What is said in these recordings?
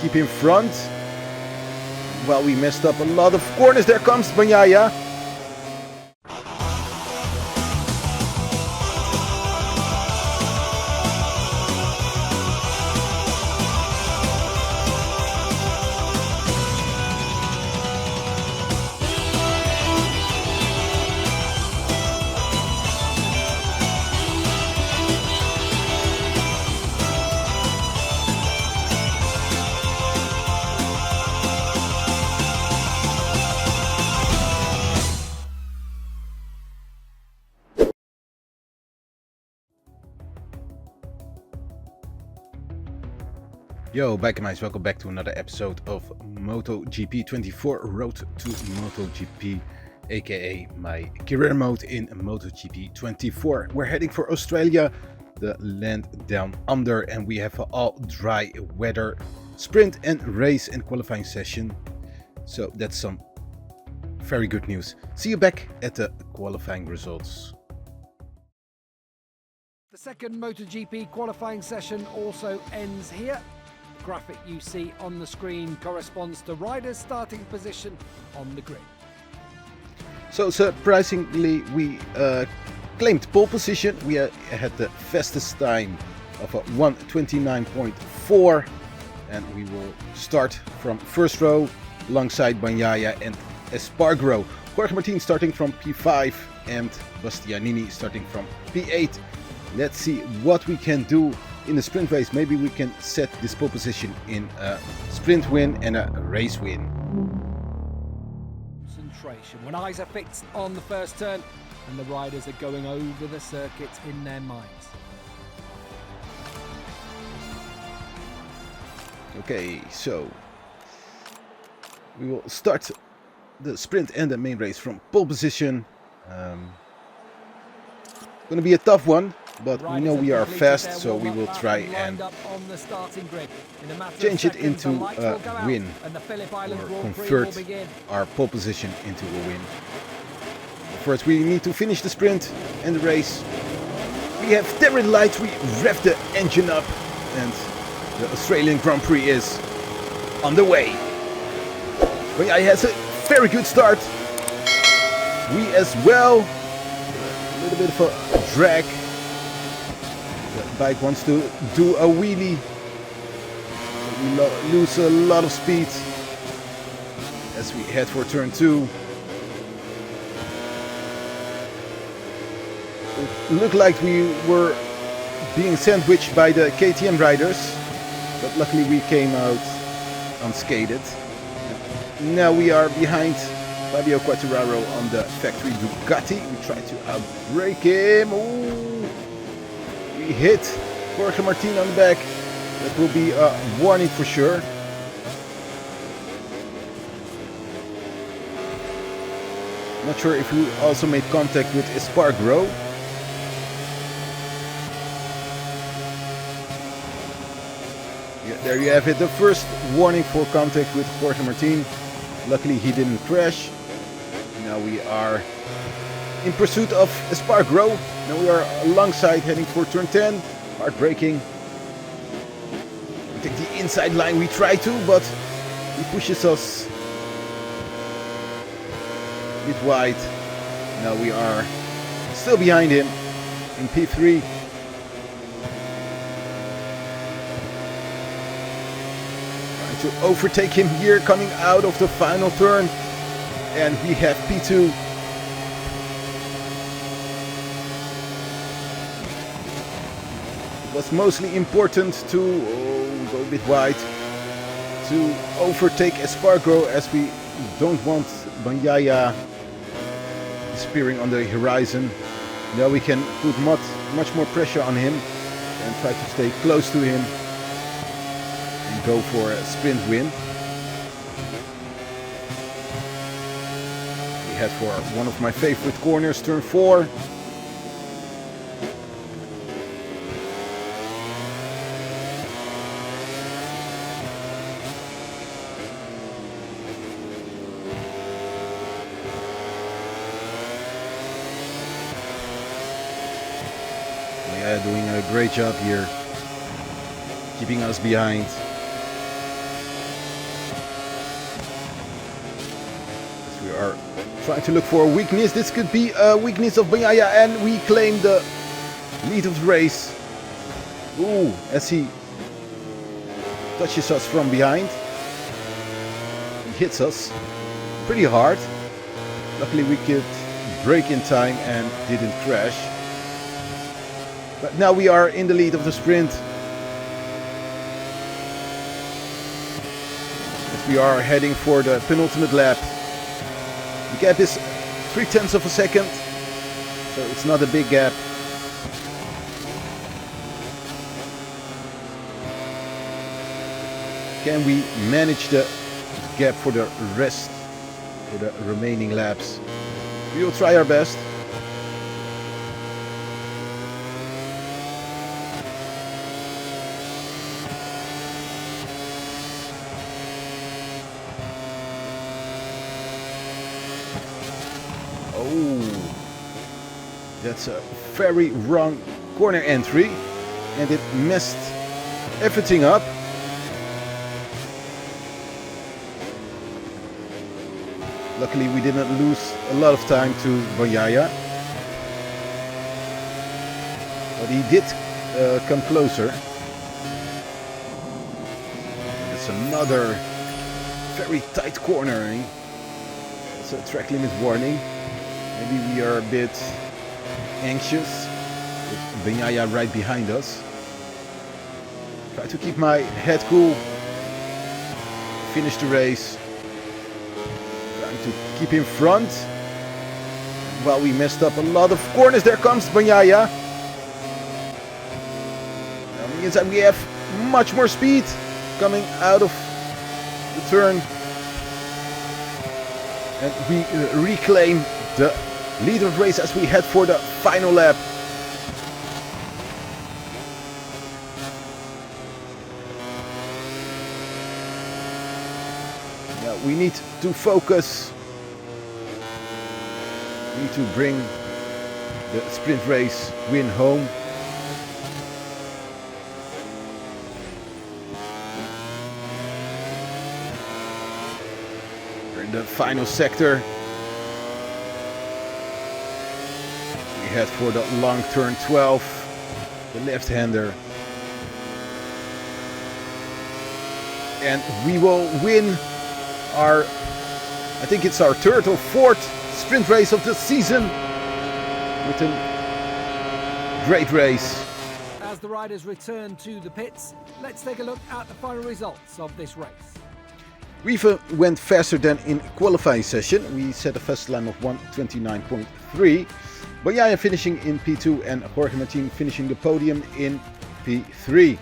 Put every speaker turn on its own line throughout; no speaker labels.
keep in front. Well, we messed up a lot of corners. There comes Bagnaia. Yo, guys, welcome back to another episode of MotoGP 24 Road to MotoGP, aka my career mode in MotoGP 24. We're heading for Australia, the land down under, and we have an all dry weather sprint and race and qualifying session. So that's some very good news. See you back at the qualifying results.
The second MotoGP qualifying session also ends here. The graphic you see on the screen corresponds to riders' starting position on the grid.
So surprisingly, we claimed pole position. We had the fastest time of a 1:29.4, and we will start from first row alongside Bagnaia and Espargaro. Jorge Martin starting from P5 and Bastianini starting from P8. Let's see what we can do in the sprint race. Maybe we can set this pole position in a sprint win and a race win.
Concentration when eyes are fixed on the first turn and the riders are going over the circuit in their minds.
Okay, so we will start the sprint and the main race from pole position. Gonna be a tough one, but we know we are fast, so we will try and change it into a win, or convert our pole position into a win. First, we need to finish the sprint and the race. We have Terry lights, we rev the engine up, and the Australian Grand Prix is on the way. Bagnaia has a very good start. We as well. A little bit of a drag. The bike wants to do a wheelie. We lose a lot of speed as we head for turn 2. It looked like we were being sandwiched by the KTM riders, but luckily we came out unscathed. Now we are behind Fabio Quartararo on the factory Ducati. We try to outbrake him. Ooh. We hit Jorge Martin on the back. That will be a warning for sure. Not sure if we also made contact with Espargaro. Yeah, there you have it. The first warning for contact with Jorge Martin. Luckily he didn't crash. Now we are in pursuit of Espargaro. Now we are alongside heading for turn 10. Hard braking. We take the inside line. We try to, but he pushes us a bit wide. Now we are still behind him in P3. Trying to overtake him here coming out of the final turn. And we have P2. It was mostly important to go a bit wide to overtake Espargaro, as we don't want Bagnaia disappearing on the horizon. Now we can put much more pressure on him and try to stay close to him and go for a sprint win. Head for one of my favorite corners, turn 4. Yeah, doing a great job here, keeping us behind. are trying to look for a weakness. This could be a weakness of Bagnaia, and we claim the lead of the race. Ooh, as he touches us from behind. He hits us pretty hard. Luckily we could brake in time and didn't crash. But now we are in the lead of the sprint. As we are heading for the penultimate lap. The gap is 0.3 of a second, so it's not a big gap. Can we manage the gap for the rest, for the remaining laps? We will try our best. Oh, that's a very wrong corner entry, and it messed everything up. Luckily we didn't lose a lot of time to Bagnaia, but he did come closer. It's another very tight cornering. It's a track limit warning. Maybe we are a bit anxious with Bagnaia right behind us. Try to keep my head cool. Finish the race. Trying to keep in front. Well, we messed up a lot of corners. There comes Bagnaia. That means that we have much more speed coming out of the turn. And we reclaim the lead of the race as we head for the final lap. Now we need to focus. We need to bring the sprint race win home. We're in the final sector. Head for the long turn 12, the left-hander, and we will win our, I think it's our third or fourth sprint race of the season with a great race.
As the riders return to the pits, let's take a look at the final results of this race.
Riva went faster than in qualifying session. We set a fast time of 1:29.3. Bagnaia finishing in P2 and Jorge Martin finishing the podium in P3.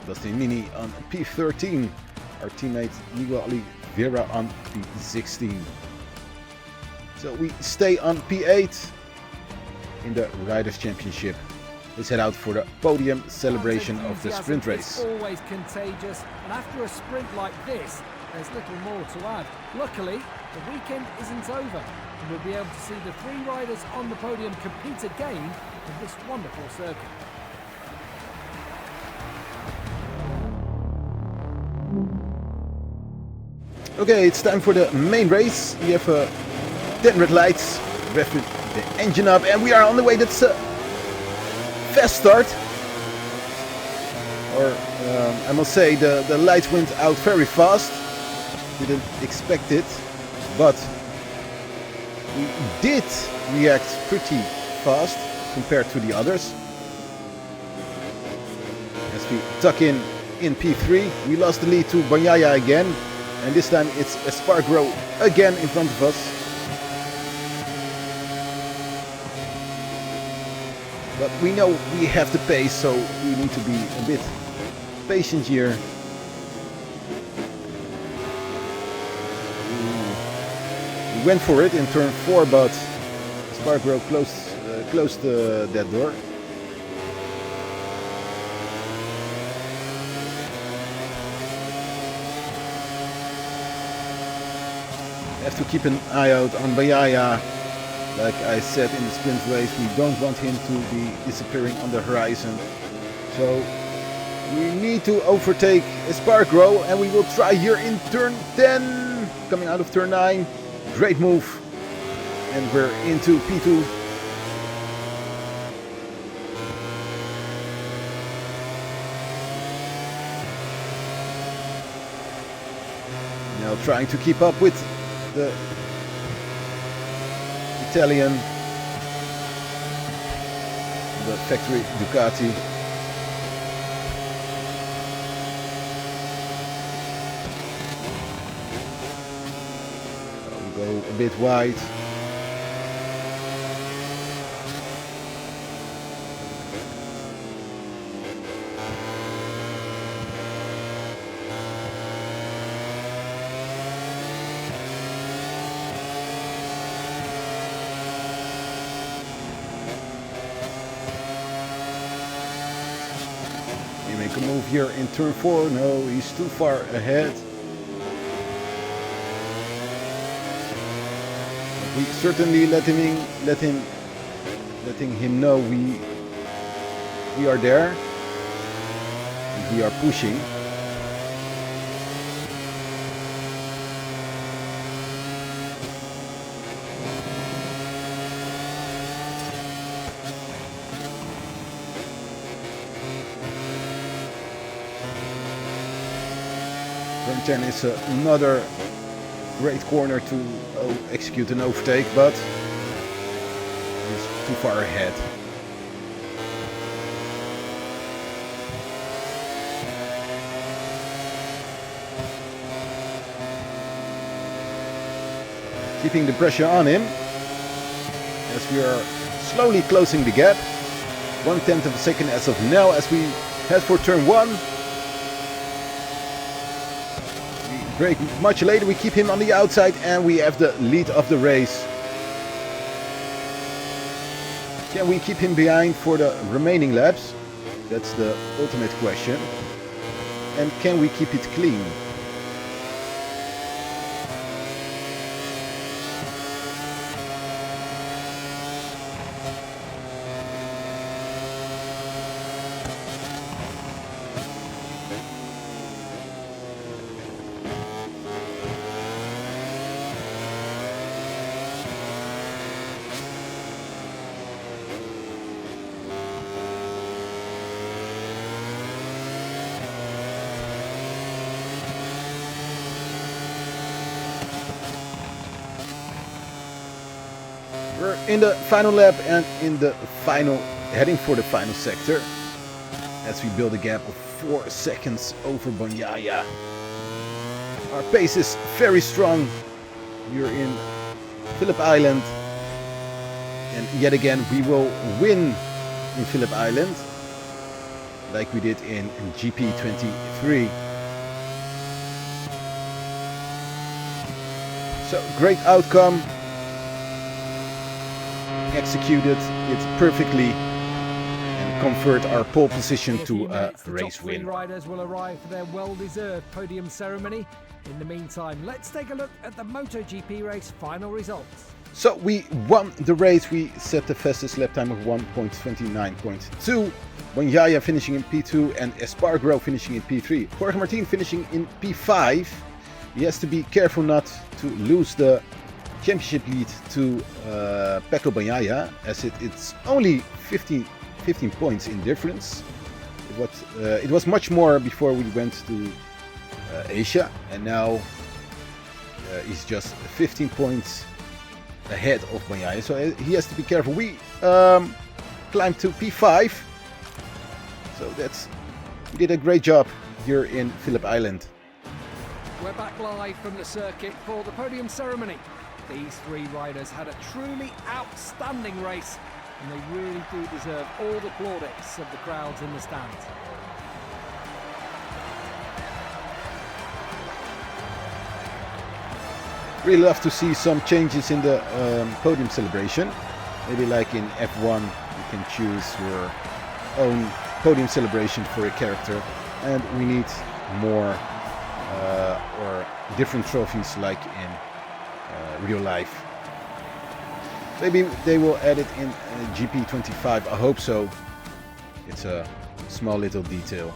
Dustin Mini on P13. Our teammate Miguel Oliveira on P16. So we stay on P8 in the Riders' Championship. Let's head out for the podium celebration of the sprint race.
It's always contagious, and after a sprint like this, there's little more to add. Luckily, the weekend isn't over, and we'll be able to see the three riders on the podium compete again in this wonderful circuit.
Okay, it's time for the main race. We have 10 red lights, revving the engine up, and we are on the way. That's a fast start. Or I must say the lights went out very fast. Didn't expect it, but we did react pretty fast compared to the others. As we tuck in P3, we lost the lead to Bagnaia again, and this time it's Espargaro again in front of us. But we know we have the pace, so we need to be a bit patient here. We went for it in turn 4, but Espargaro closed that door. Have to keep an eye out on Bagnaia. Like I said in the sprint race, we don't want him to be disappearing on the horizon. So we need to overtake Espargaro, and we will try here in turn 10. coming out of turn 9. Great move. And we're into P2. Now trying to keep up with the Italian, the factory Ducati. We go a bit wide. Make a move here in turn 4. No, he's too far ahead. We certainly letting him know we are there. We are pushing. Turn 10 is another great corner to execute an overtake, but he's too far ahead. Keeping the pressure on him as we are slowly closing the gap. 1/10 of a second as of now as we head for turn 1. Break much later, we keep him on the outside and we have the lead of the race. Can we keep him behind for the remaining laps? That's the ultimate question. And can we keep it clean? We're in the final lap and heading for the final sector as we build a gap of 4 seconds over Bagnaia. Our pace is very strong. We're in Phillip Island and yet again we will win in Phillip Island like we did in GP23. So great outcome. Executed it perfectly and convert our pole position to a race win.
The riders will arrive for their well-deserved podium ceremony. In the meantime, let's take a look at the MotoGP race final results.
So we won the race. We set the fastest lap time of 1:29.2. Bagnaia finishing in P2 and Espargaro finishing in P3. Jorge Martin finishing in P5. He has to be careful not to lose the championship lead to Pecco Bagnaia, as it's only 15 points in difference. It was much more before we went to Asia, and now he's just 15 points ahead of Bagnaia, so he has to be careful. We climbed to P5, so we did a great job here in Phillip Island.
We're back live from the circuit for the podium ceremony. These 3 riders had a truly outstanding race, and they really do deserve all the plaudits of the crowds in the stands.
Really love to see some changes in the podium celebration. Maybe like in F1, you can choose your own podium celebration for a character, and we need more or different trophies like in real life. Maybe they will add it in GP25. I hope so. It's a small little detail.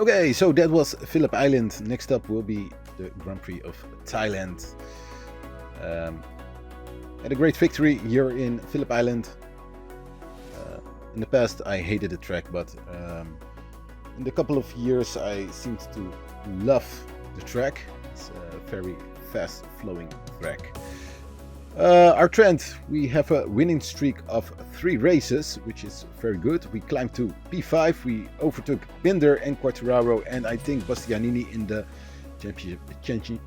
Okay, so that was Phillip Island. Next up will be the Grand Prix of Thailand. Had a great victory here in Phillip Island. In the past I hated the track, but in the couple of years I seemed to love the track. It's a very fast flowing track. Our trend, we have a winning streak of 3 races, which is very good. We climbed to P5, we overtook Binder and Quartararo, and I think Bastianini in the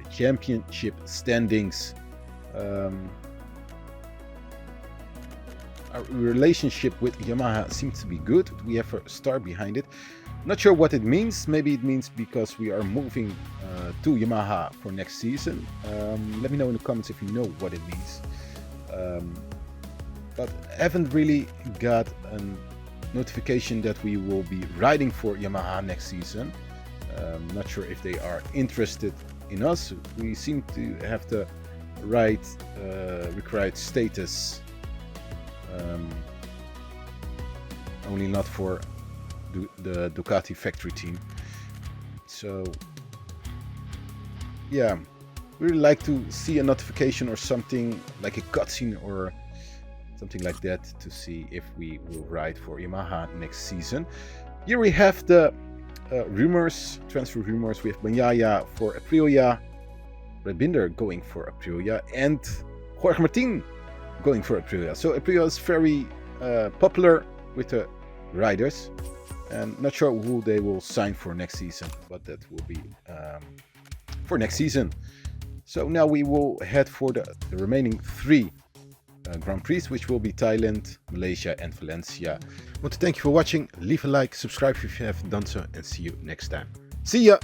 championship standings. Our relationship with Yamaha seems to be good. We have a star behind it. Not sure what it means. Maybe it means because we are moving to Yamaha for next season. Let me know in the comments if you know what it means. But I haven't really got a notification that we will be riding for Yamaha next season. Not sure if they are interested in us. We seem to have the right required status. Only not for the Ducati factory team. So yeah, we really like to see a notification or something like a cutscene or something like that to see if we will ride for Yamaha next season. Here we have the rumors, transfer rumors. We have Bagnaia for Aprilia, Brad Binder going for Aprilia, and Jorge Martin going for Aprilia. So Aprilia is very popular with the riders, and not sure who they will sign for next season, but that will be for next season. So now we will head for the remaining 3 Grand Prix, which will be Thailand, Malaysia and Valencia. I want to thank you for watching. Leave a like, subscribe if you haven't done so, and see you next time. See ya!